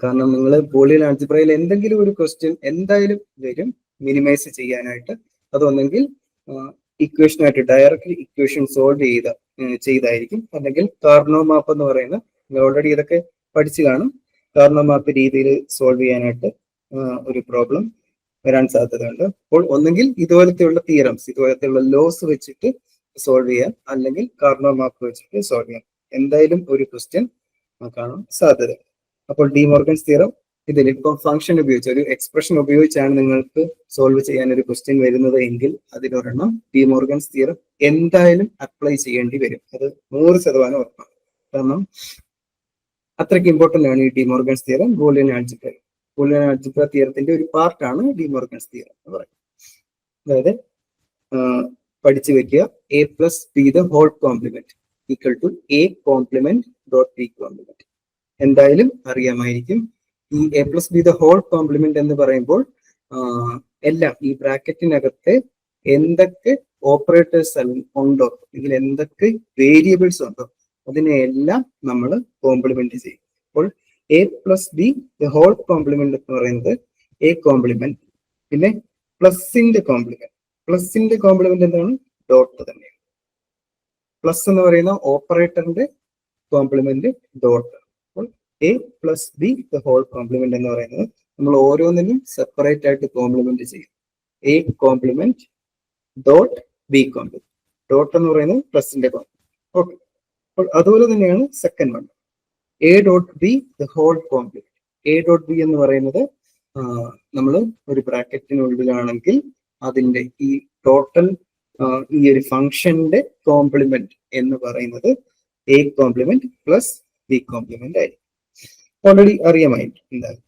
കാരണം നിങ്ങൾ ബൂളിയൻ ആൾജിബ്രയിൽ എന്തെങ്കിലും ഒരു ക്വസ്റ്റ്യൻ എന്തായാലും വരും മിനിമൈസ് ചെയ്യാനായിട്ട്. അതൊന്നെങ്കിൽ ഇക്വേഷനായിട്ട് ഡയറക്റ്റ്ലി ഇക്വേഷൻ സോൾവ് ചെയ്തായിരിക്കും, അല്ലെങ്കിൽ കാർനോ മാപ്പ് എന്ന് പറയുന്ന, ഓൾറെഡി ഇതൊക്കെ പഠിച്ചു കാണും. കാർനോ മാപ്പ് രീതിയിൽ സോൾവ് ചെയ്യാനായിട്ട് ഒരു പ്രോബ്ലം വരാൻ സാധ്യതയുണ്ട്. അപ്പോൾ ഒന്നെങ്കിൽ ഇതുപോലത്തെയുള്ള തിയറംസ്, ഇതുപോലത്തെയുള്ള ലോസ് വെച്ചിട്ട് സോൾവ് ചെയ്യാം, അല്ലെങ്കിൽ കാർനോ മാപ്പ് വെച്ചിട്ട് സോൾവ് ചെയ്യാം. എന്തായാലും ഒരു ക്വസ്റ്റ്യൻ കാണാൻ സാധ്യത. അപ്പോൾ ഡി മോർഗൻസ് തിയറം, ഇതിലിപ്പോൾ ഫംഗ്ഷൻ ഉപയോഗിച്ച് ഒരു എക്സ്പ്രഷൻ ഉപയോഗിച്ചാണ് നിങ്ങൾക്ക് സോൾവ് ചെയ്യാൻ ഒരു ക്വസ്റ്റ്യൻ വരുന്നത് എങ്കിൽ അതിലൊരെണ്ണം ഡി മോർഗൻസ് തിയറം എന്തായാലും അപ്ലൈ ചെയ്യേണ്ടി വരും. അത് 100% ഉറപ്പാണ്. കാരണം അത്രയ്ക്ക് ഇമ്പോർട്ടന്റ് ആണ് ഈ De Morgan's theorem Boolean algebra. Boolean algebra തിയറത്തിന്റെ ഒരു പാർട്ടാണ് ഡി മോർഗൻസ് തിയറം എന്ന് പറയുന്നത്. അതായത് പഠിച്ചു വെക്കുക, A plus B the whole complement equal to A complement dot B complement. എന്തായാലും അറിയാമായിരിക്കും. ഈ A plus B the whole complement എന്ന് പറയുമ്പോൾ എല്ലാം ഈ ബ്രാക്കറ്റിനകത്ത് എന്തൊക്കെ ഓപ്പറേറ്റേഴ്സ് ഉണ്ടോ, അല്ലെങ്കിൽ എന്തൊക്കെ വേരിയബിൾസ് ഉണ്ടോ, അതിനെല്ലാം നമ്മൾ കോംപ്ലിമെന്റ് ചെയ്യും. അപ്പോൾ A plus B the whole complement എന്ന് പറയുന്നത് എ കോംപ്ലിമെന്റ്, പിന്നെ പ്ലസിന്റെ കോംപ്ലിമെന്റ്. പ്ലസിന്റെ കോംപ്ലിമെന്റ് എന്താണ്? ഡോട്ട് തന്നെയാണ്. പ്ലസ് എന്ന് പറയുന്ന ഓപ്പറേറ്ററിന്റെ കോംപ്ലിമെന്റ് ഡോട്ട്. അപ്പോൾ A plus B the whole complement എന്ന് പറയുന്നത് നമ്മൾ ഓരോന്നിനും സെപ്പറേറ്റ് ആയിട്ട് കോംപ്ലിമെന്റ് ചെയ്യും. A complement dot B complement. Dot എന്ന് പറയുന്നത് പ്ലസിന്റെ കോംപ്ലിമെന്റ്. ഓക്കെ. അപ്പോൾ അതുപോലെ തന്നെയാണ് second one, A dot B the whole complement. A dot B എന്ന് പറയുന്നത് നമ്മൾ ഒരു ബ്രാക്കറ്റിനുള്ളിലാണെങ്കിൽ അതിന്റെ ഈ ടോട്ടൽ ഈ ഒരു ഫംഗ്ഷന്റെ കോംപ്ലിമെന്റ് എന്ന് പറയുന്നത് A complement plus B complement ആയിരിക്കും. ഓൾറെഡി അറിയാമായിട്ട് എന്തായാലും.